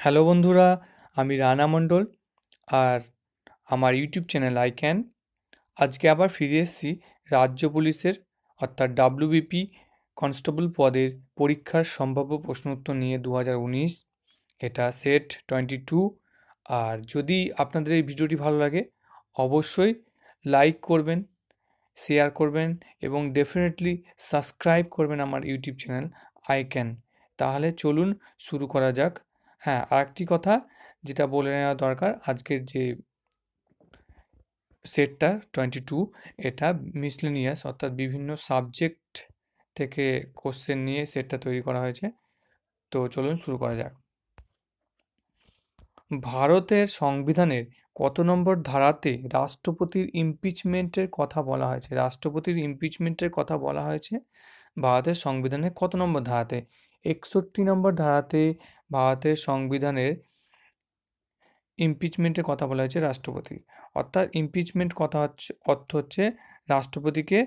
Hello বন্ধুরা, আমি রানা মণ্ডল আর আমার ইউটিউব চ্যানেল আই ক্যান। আজকে আবার ফিরে এসেছি রাজ্য পুলিশের অর্থাৎ ডাব্লিউবিপি কনস্টেবল পদের পরীক্ষার সম্ভাব্য প্রশ্ন উত্তর নিয়ে 2019। এটা সেট 22। আর যদি আপনাদের এই ভিডিওটি ভালো লাগে অবশ্যই লাইক করবেন, শেয়ার করবেন এবং ডেফিনেটলি সাবস্ক্রাইব করবেন আমার ইউটিউব চ্যানেল আই ক্যান। তাহলে চলুন শুরু করা যাক। হ্যাঁ, আরেকটি কথা যেটা বলে নেওয়া দরকার, আজকের যে সেটটা 22 এটা মিসলেনিয়াস অর্থাৎ বিভিন্ন সাবজেক্ট থেকে কোশ্চেন নিয়ে সেটটা তৈরি করা হয়েছে। তো চলুন শুরু করা যাক। ভারতের সংবিধানের কত নম্বর ধারাতে রাষ্ট্রপতির ইমপিচমেন্টের কথা বলা হয়েছে? রাষ্ট্রপতির ইমপিচমেন্টের কথা বলা হয়েছে ভারতের সংবিধানের কত নম্বর ধারাতে? 61 নম্বর ধারাতে ভারতের সংবিধানের ইমপিচমেন্টের কথা বলা হয়েছে রাষ্ট্রপতির। অর্থাৎ ইমপিচমেন্ট কথা হচ্ছে, অর্থ হচ্ছে রাষ্ট্রপতিকে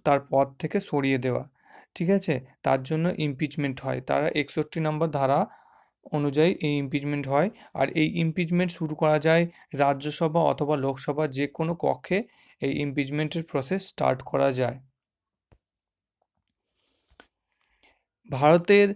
তার পদ থেকে সরিয়ে দেওয়া। ঠিক আছে, তার জন্য ইমপিচমেন্ট হয়। তারা 61 নম্বর ধারা অনুযায়ী এই ইমপিচমেন্ট হয়। আর এই ইমপিচমেন্ট শুরু করা যায় রাজ্যসভা অথবা লোকসভা যে কোনো কক্ষে এই ইমপিচমেন্টের প্রসেস স্টার্ট করা যায়। ভারতের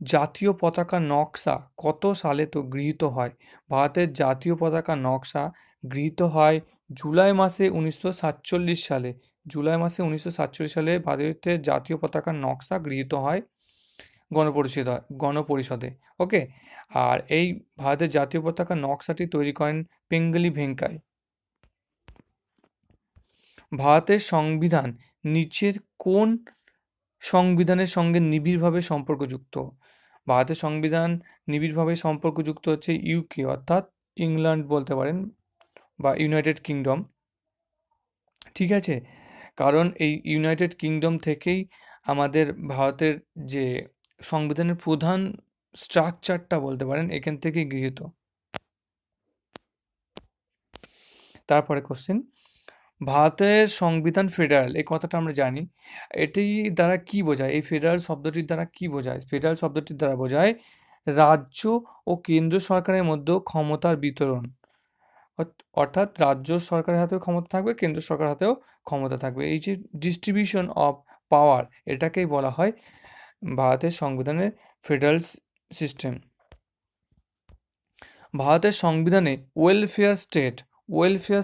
জাতীয় পতাকার নকশা কত সালে তো গৃহীত হয়? ভারতের জাতীয় পতাকার নকশা গৃহীত হয় জুলাই মাসে 1947 সালে। জুলাই মাসে 1947 সালে ভারতের জাতীয় পতাকার নকশা গৃহীত হয় গণপরিষদে। ওকে। আর এই ভারতের জাতীয় পতাকার নকশাটি তৈরি করেন পেঙ্গলি ভেঙ্কাই। ভারতের সংবিধান নিচের কোন সংবিধানের সঙ্গে নিবিড়ভাবে সম্পর্কযুক্ত? ভারতের সংবিধান নিবিড়ভাবে সম্পর্কযুক্ত হচ্ছে ইউকে অর্থাৎ ইংল্যান্ড বলতে পারেন বা ইউনাইটেড কিংডম। ঠিক আছে, কারণ এই ইউনাইটেড কিংডম থেকেই আমাদের ভারতের যে সংবিধানের প্রধান স্ট্রাকচারটা বলতে পারেন এখান থেকেই গৃহীত। তারপরে কোশ্চেন, ভারতের সংবিধান ফেডারেল এই কথাটা আমরা জানি। এটি দ্বারা কি বোঝায়? এই ফেডারেল শব্দটির দ্বারা কি বোঝায়? ফেডারেল শব্দটির দ্বারা বোঝায় রাজ্য ও কেন্দ্র সরকারের মধ্যে ক্ষমতার বিতরণ। অর্থাৎ রাজ্য সরকারের হাতেও ক্ষমতা থাকবে, কেন্দ্র সরকারের হাতেও ক্ষমতা থাকবে। এই যে ডিস্ট্রিবিউশন অফ পাওয়ার, এটাকেই বলা হয় ভারতের সংবিধানের ফেডারেল সিস্টেম। ভারতের সংবিধানে ওয়েলফেয়ার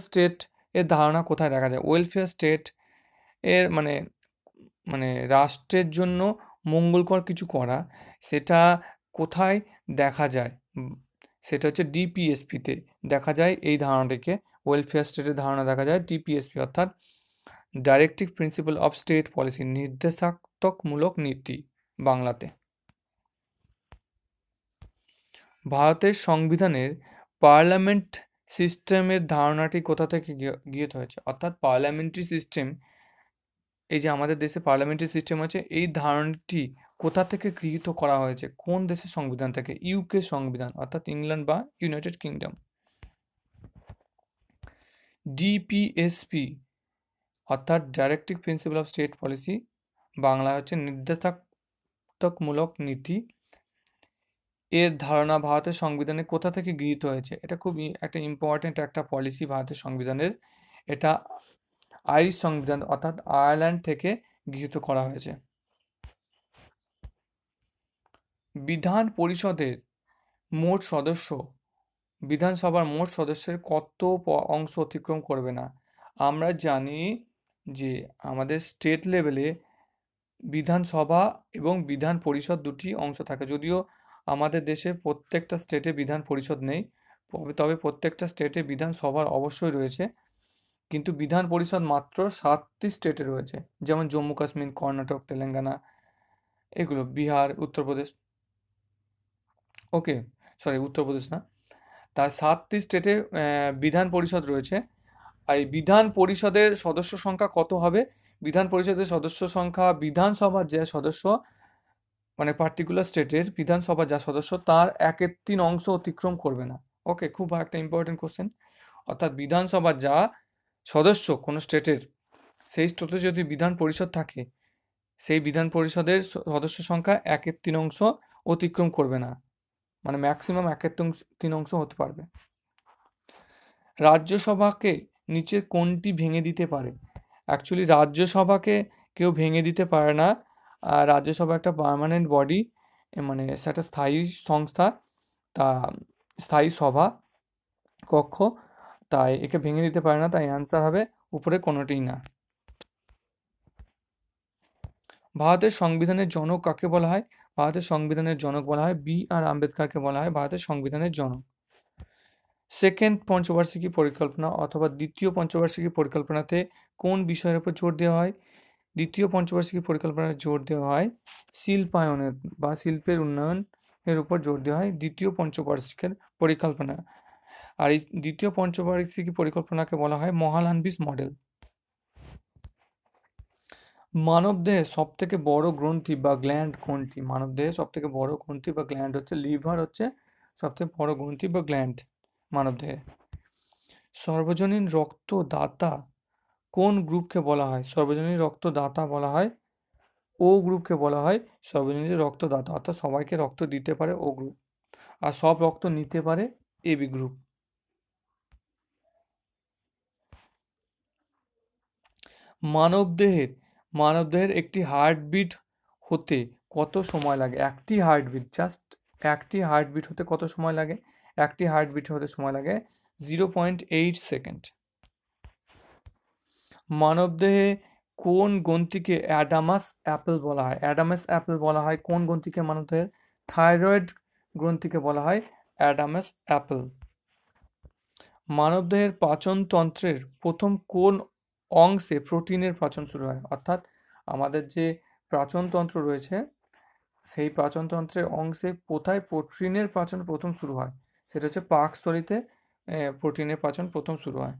স্টেট এর ধারণা কোথায় দেখা যায়? ওয়েলফেয়ার স্টেট এর মানে মানে রাষ্ট্রের জন্য মঙ্গলকর কিছু করা, সেটা কোথায় দেখা যায়? সেটা হচ্ছে ডিপিএসপিতে দেখা যায় এই ধারণাটিকে। ওয়েলফেয়ার স্টেটের ধারণা দেখা যায় ডিপিএসপি অর্থাৎ directive principal of state policy, নির্দেশাত্মকমূলক নীতি বাংলাতে। ভারতের সংবিধানের পার্লামেন্ট সিস্টেমের ধারণাটি কোথা থেকে গৃহীত হয়েছে? অর্থাৎ পার্লামেন্টারি সিস্টেম, এই যে আমাদের দেশে পার্লামেন্টারি সিস্টেম আছে, এই ধারণাটি কোথা থেকে গৃহীত করা হয়েছে? কোন দেশের সংবিধান থেকে? ইউকে সংবিধান অর্থাৎ ইংল্যান্ড বা ইউনাইটেড কিংডম। ডিপিএসপি অর্থাৎ directive principal of state policy, Bangla হচ্ছে নির্দেশাত্মকমূলক নীতি। এর ধারণা ভারতের সংবিধানে কোথা থেকে গৃহীত হয়েছে? এটা খুব একটা ইম্পর্ট্যান্ট একটা পলিসি ভারতের সংবিধানের। এটা আইরিশ সংবিধান অর্থাৎ আয়ারল্যান্ড থেকে গৃহীত করা হয়েছে। বিধান পরিষদের মোট সদস্য, বিধানসভার মোট সদস্যের কত অংশ অতিক্রম করবে না? আমরা জানি যে আমাদের স্টেট লেভেলে বিধানসভা এবং বিধান পরিষদ দুটি অংশ থাকে। যদিও আমাদের দেশে প্রত্যেকটা স্টেটে বিধান পরিষদ নেই, তবে প্রত্যেকটা স্টেটে বিধানসভা অবশ্যই রয়েছে। কিন্তু বিধান পরিষদ মাত্র 7টি স্টেটে রয়েছে, যেমন জম্মু কাশ্মীর, কর্ণাটক, তেলেঙ্গানা, এগুলো, বিহার, উত্তরপ্রদেশ। ওকে, সরি, উত্তরপ্রদেশ না। তার 7টি স্টেটে বিধান পরিষদ রয়েছে। আর এই বিধান পরিষদের সদস্য সংখ্যা কত হবে? বিধান পরিষদের সদস্য সংখ্যা বিধানসভার যে সদস্য, মানে পার্টিকুলার স্টেটের বিধানসভার যা সদস্য, তার 1/3 অংশ অতিক্রম করবে না। ওকে, খুব একটা ইম্পর্টেন্ট কোশ্চেন। অর্থাৎ বিধানসভার যা সদস্য কোনো স্টেটের, সেই স্টেটে যদি বিধান পরিষদ থাকে, সেই বিধান পরিষদের সদস্য সংখ্যা 1/3 অংশ অতিক্রম করবে না। মানে ম্যাক্সিমাম 1/3 হতে পারবে। রাজ্যসভাকে নিচের কোনটি ভেঙে দিতে পারে? অ্যাকচুয়ালি রাজ্যসভাকে কেউ ভেঙে দিতে পারে না। রাজ্যসভা একটা পার্মানেন্ট বডি, মানে সেটা স্থায়ী সংস্থা, তা স্থায়ী সভা কক্ষ, তাই একে ভেঙে দিতে পারে না, তাই অ্যান্সার হবে উপরে কোনোটিই না। ভারতের সংবিধানের জনক কাকে বলা হয়? ভারতের সংবিধানের জনক বলা হয় B.R. আম্বেদকরকে বলা হয় ভারতের সংবিধানের জনক। সেকেন্ড পঞ্চবার্ষিকী পরিকল্পনা অথবা দ্বিতীয় পঞ্চবার্ষিকী পরিকল্পনাতে কোন বিষয়ের উপর জোর দেওয়া হয়? দ্বিতীয় পঞ্চবার্ষিকী পরিকল্পনায় জোর দেওয়া হয় শিল্পায়নের বা শিল্পের উন্নয়নের উপর জোর দেওয়া হয় দ্বিতীয় পঞ্চবার্ষিকের পরিকল্পনা। আর এই দ্বিতীয় পঞ্চবার্ষিকী পরিকল্পনাকে বলা হয় মহালানবিস মডেল। মানবদেহে সব থেকে বড় গ্রন্থি বা গ্ল্যান্ড কোনটি? মানবদেহে সব থেকে বড় গ্রন্থি বা গ্ল্যান্ড হচ্ছে লিভার, হচ্ছে সব থেকে বড় গ্রন্থি বা গ্ল্যান্ড মানবদেহে। সর্বজনীন রক্তদাতা কোন গ্রুপকে বলা হয়? সর্বজনীন রক্তদাতা বলা হয় ও গ্রুপকে বলা হয় সর্বজনীন রক্তদাতা, অর্থাৎ সবাইকে রক্ত দিতে পারে ও গ্রুপ, আর সব রক্ত নিতে পারে এবি গ্রুপ। মানবদেহের মানবদেহের একটি হার্টবিট হতে কত সময় লাগে? একটি হার্টবিট, জাস্ট একটি হার্টবিট হতে কত সময় লাগে? একটি হার্টবিট হতে সময় লাগে 0.8 সেকেন্ড। মানবদেহে কোন গ্রন্থিকে অ্যাডামাস অ্যাপেল বলা হয়? অ্যাডামাস অ্যাপেল বলা হয় কোন গ্রন্থিকে মানবদেহের? থাইরয়েড গ্রন্থিকে বলা হয় অ্যাডামাস অ্যাপেল। মানবদেহের পাচনতন্ত্রের প্রথম কোন অংশে প্রোটিনের পাচন শুরু হয়? অর্থাৎ আমাদের যে পাচনতন্ত্র রয়েছে সেই পাচনতন্ত্রের অংশে কোথায় প্রোটিনের পাচন প্রথম শুরু হয়? সেটা হচ্ছে পাকস্থলীতে প্রোটিনের পাচন প্রথম শুরু হয়।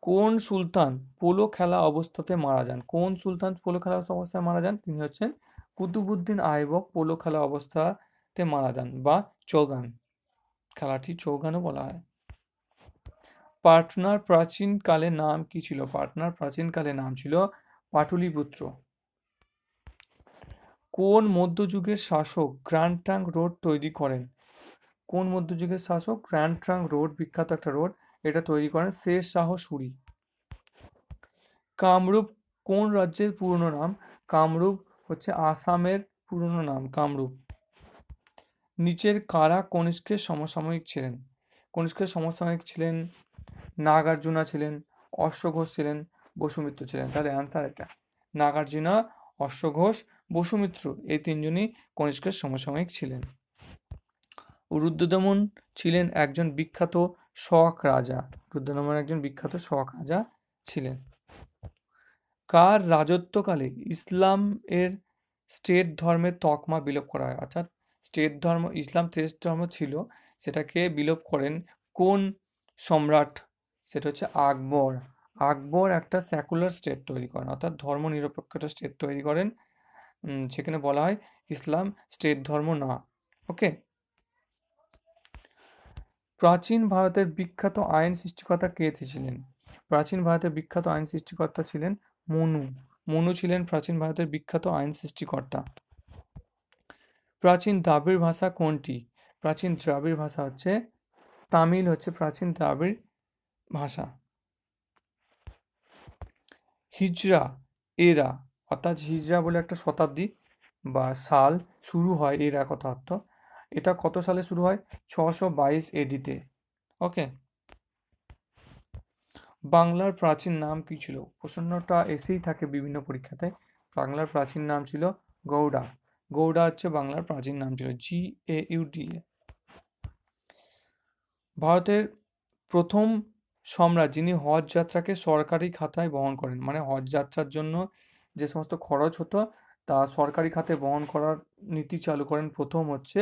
কোন সুলতান পোলো খেলা অবস্থাতে মারা যান? কোন সুলতান পোলো খেলা অবস্থায় মারা যান? তিনি হচ্ছেন কুতুবুদ্দিন আইবক পোলো খেলা অবস্থাতে মারা যান, বা চৌগান, খেলাটি চৌগানও বলা হয়। পাটনার প্রাচীনকালে নাম কি ছিল? পাটনার প্রাচীনকালে নাম ছিল পাটলিপুত্র। কোন মধ্যযুগের শাসক গ্র্যান্ড ট্রাঙ্ক রোড তৈরি করেন? কোন মধ্যযুগের শাসক গ্র্যান্ড ট্রাঙ্ক রোড, বিখ্যাত একটা রোড, এটা তৈরি করেন শের শাহ সুরি। কামরূপ কোন রাজ্যের পুরনো নাম? কামরূপ হচ্ছে আসামের পুরনো নাম কামরূপ। নিচের কারা কনিষ্কের সমসাময়িক ছিলেন? কনিষ্কের সমসাময়িক ছিলেন নাগার্জুনা ছিলেন, অশ্বঘোষ ছিলেন, বসুমিত্র ছিলেন। তাহলে অ্যান্সার এটা, নাগার্জুনা, অশ্বঘোষ, বসুমিত্র, এই তিনজনই কনিষ্কের সমসাময়িক ছিলেন। রুদ্রদমন ছিলেন একজন বিখ্যাত শক রাজা। রুদ্রদমন একজন বিখ্যাত শক রাজা ছিলেন। কার রাজত্বকালে ইসলাম এর স্টেট ধর্মের তকমা বিলোপ করা হয়? অর্থাৎ স্টেট ধর্ম, ইসলাম স্টেট ধর্ম ছিল, সেটাকে বিলোপ করেন কোন সম্রাট? সেটা হচ্ছে আকবর। আকবর একটা সেকুলার স্টেট তৈরি করেন, অর্থাৎ ধর্ম নিরপেক্ষ একটা স্টেট তৈরি করেন। সেখানে বলা হয় ইসলাম স্টেট ধর্ম না। ওকে। প্রাচীন ভারতের বিখ্যাত আইন সৃষ্টিকর্তা কে ছিলেন? প্রাচীন ভারতের বিখ্যাত আইন সৃষ্টিকর্তা ছিলেন মনু। মনু ছিলেন প্রাচীন ভারতের বিখ্যাত আইন সৃষ্টিকর্তা। প্রাচীন দ্রাবিড় ভাষা কোনটি? প্রাচীন দ্রাবিড় ভাষা হচ্ছে তামিল, হচ্ছে প্রাচীন দ্রাবিড় ভাষা। হিজরা এরা, অর্থাৎ হিজরা বলে একটা শতাব্দী বা সাল শুরু হয়, এরা কথা অর্থ, এটা কত সালে শুরু হয়? 622 এডিতে। ওকে। বাংলার প্রাচীন নাম কি ছিল? প্রশ্নটা এসেই থাকে বিভিন্ন পরীক্ষাতে। বাংলার প্রাচীন নাম ছিল গৌড়া। গৌড়া হচ্ছে বাংলার প্রাচীন নাম ছিল, GAUDA। ভারতের প্রথম সম্রাট যিনি হজ যাত্রাকে সরকারি খাতায় বহন করেন, মানে হজ যাত্রার জন্য যে সমস্ত খরচ হতো তা সরকারি খাতে বহন করার নীতি চালু করেন প্রথম, হচ্ছে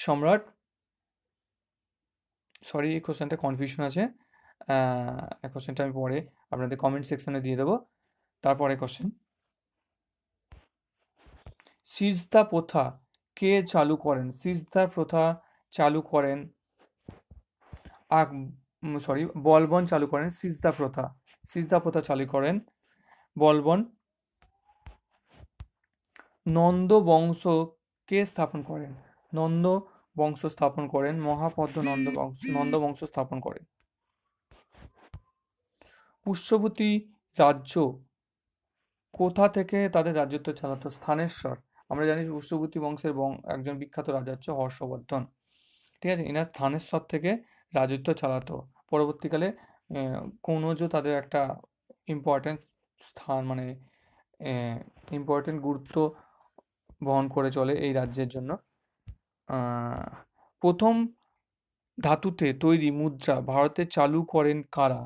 সম্রাট, সরি এই কোশ্চেনটা কনফিউশন আছে, এই কোশ্চেনটা আমি পরে আপনাদের কমেন্ট সেকশনে দিয়ে দেবো। তারপরে কোশ্চেন, সিজদা প্রথা কে চালু করেন? সিজদা প্রথা চালু করেন বলবন চালু করেন সিজদা প্রথা। সিজদা প্রথা চালু করেন বলবন। নন্দ বংশ কে স্থাপন করেন? নন্দ বংশ স্থাপন করেন মহাপদ্ম নন্দ বংশ স্থাপন করেন। পুষ্যবতী রাজ্য কোথা থেকে তাদের রাজত্ব চালাতো? স্থানেশ্বর। আমরা জানি পুষ্যবতী বংশের একজন বিখ্যাত রাজা হচ্ছে হর্ষবর্ধন। ঠিক আছে, এনার স্থানেশ্বর থেকে রাজত্ব চালাতো। পরবর্তীকালে কনৌজ তাদের একটা ইম্পর্টেন্ট স্থান, মানে ইম্পর্টেন্ট গুরুত্ব বহন করে চলে এই রাজ্যের জন্য। প্রথম ধাতুতে তৈরি মুদ্রা ভারতে চালু করেন কারা?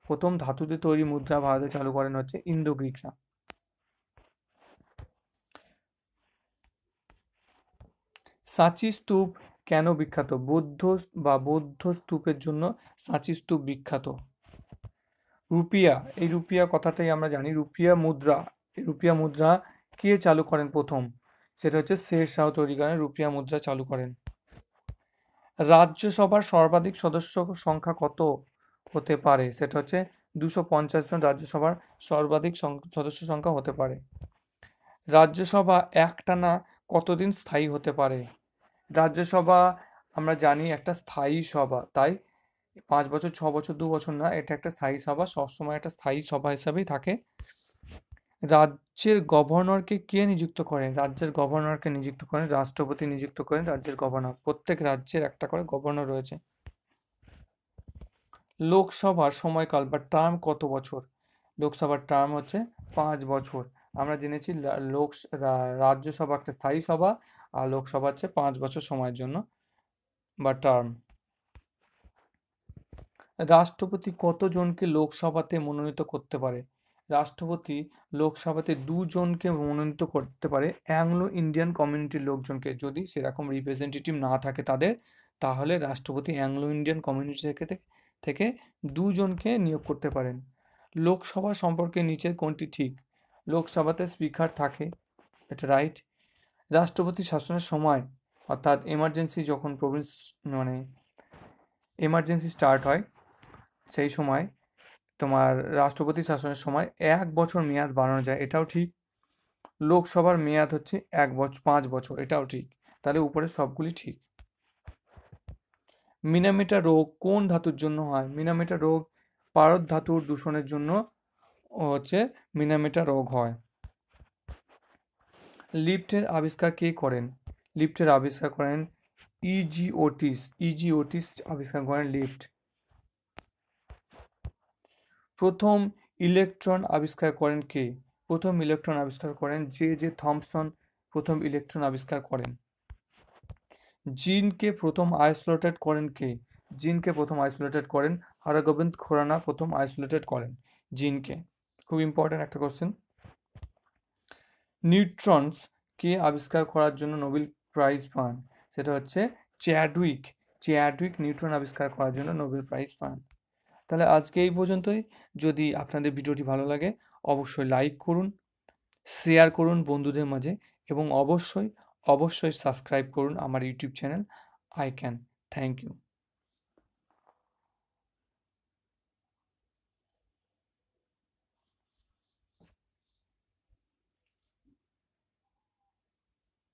প্রথম ধাতুতে তৈরি মুদ্রা ভারতে চালু করেন হচ্ছে ইন্দো গ্রিকরা। সাঁচি স্তূপ কেন বিখ্যাত? বৌদ্ধ স্তূপের জন্য সাঁচি স্তূপ বিখ্যাত। রুপিয়া, এই রুপিয়া কথাটাই আমরা জানি। রুপিয়া মুদ্রা কে চালু করেন প্রথম? সেটা হচ্ছে শের শাহ তৈরি করেন, রুপিয়া মুদ্রা চালু করেন। রাজ্যসভার সর্বাধিক সদস্য সংখ্যা কত হতে পারে? সেটা হচ্ছে 250 জন রাজ্যসভার সর্বাধিক সদস্য সংখ্যা হতে পারে। রাজ্যসভা একটানা কতদিন স্থায়ী হতে পারে? রাজ্যসভা আমরা জানি একটা স্থায়ী সভা, তাই 5 বছর, 6 বছর, 2 বছর না, এটা একটা স্থায়ী সভা, সবসময় একটা স্থায়ী সভা হিসাবেই থাকে। রাজ্যের গভর্নরকে কে নিযুক্ত করেন? রাজ্যের গভর্নরকে নিযুক্ত করেন রাষ্ট্রপতি, নিযুক্ত করেন রাজ্যের গভর্নর। প্রত্যেক রাজ্যের একটা করে গভর্নর রয়েছে। লোকসভার সময়কাল বা টার্ম কত বছর? লোকসভার টার্ম হচ্ছে 5 বছর। আমরা জেনেছি রাজ্যসভা একটা স্থায়ী সভা, আর লোকসভা হচ্ছে 5 বছর সময়ের জন্য বা টার্ম। রাষ্ট্রপতি কতজনকে লোকসভাতে মনোনীত করতে পারে? রাষ্ট্রপতি লোকসভাতে 2 জনকে মনোনীত করতে পারে, অ্যাংলো ইন্ডিয়ান কমিউনিটির লোকজনকে। যদি সেরকম রিপ্রেজেন্টেটিভ না থাকে তাদের, তাহলে রাষ্ট্রপতি অ্যাংলো ইন্ডিয়ান কমিউনিটি থেকে 2 জনকে নিয়োগ করতে পারেন। লোকসভা সম্পর্কে নিচের কোনটি ঠিক? লোকসভাতে স্পিকার থাকে, এটা রাইট। রাষ্ট্রপতি শাসনের সময়, অর্থাৎ এমার্জেন্সি যখন মানে এমার্জেন্সি স্টার্ট হয়, সেই সময় তোমার রাষ্ট্রপতি শাসনের সময় 1 বছর মেয়াদ বাড়ানো যায়, এটাও ঠিক। লোকসভার মেয়াদ হচ্ছে 5 বছর, এটাও ঠিক। তাহলে উপরে সবগুলি ঠিক। মিনামিটা রোগ কোন ধাতুর জন্য হয়? মিনামিটা রোগ পারদ ধাতুর দূষণের জন্য হচ্ছে মিনামিটা রোগ হয়। লিফটের আবিষ্কার কে করেন? লিফটের আবিষ্কার করেন ইজি ওটিস আবিষ্কার করেন লিফট। প্রথম ইলেকট্রন আবিষ্কার করেন কে? প্রথম ইলেকট্রন আবিষ্কার করেন জে থমসন, প্রথম ইলেকট্রন আবিষ্কার করেন। জিনকে প্রথম আইসোলেটেড করেন কে? জিনকে প্রথম আইসোলেটেড করেন হরগোবিন্দ খুরানা, প্রথম আইসোলেটেড করেন জিনকে। খুব ইম্পর্টেন্ট একটা কোশ্চেন। নিউট্রনস কে আবিষ্কার করার জন্য নোবেল প্রাইজ পান? সেটা হচ্ছে চ্যাডউইক নিউট্রন আবিষ্কার করার জন্য নোবেল প্রাইজ পান। তাহলে আজকে এই পর্যন্তই। যদি আপনাদের ভিডিওটি ভালো লাগে অবশ্যই লাইক করুন, শেয়ার করুন বন্ধুদের মাঝে, এবং অবশ্যই সাবস্ক্রাইব করুন আমার YouTube channel I can. Thank you.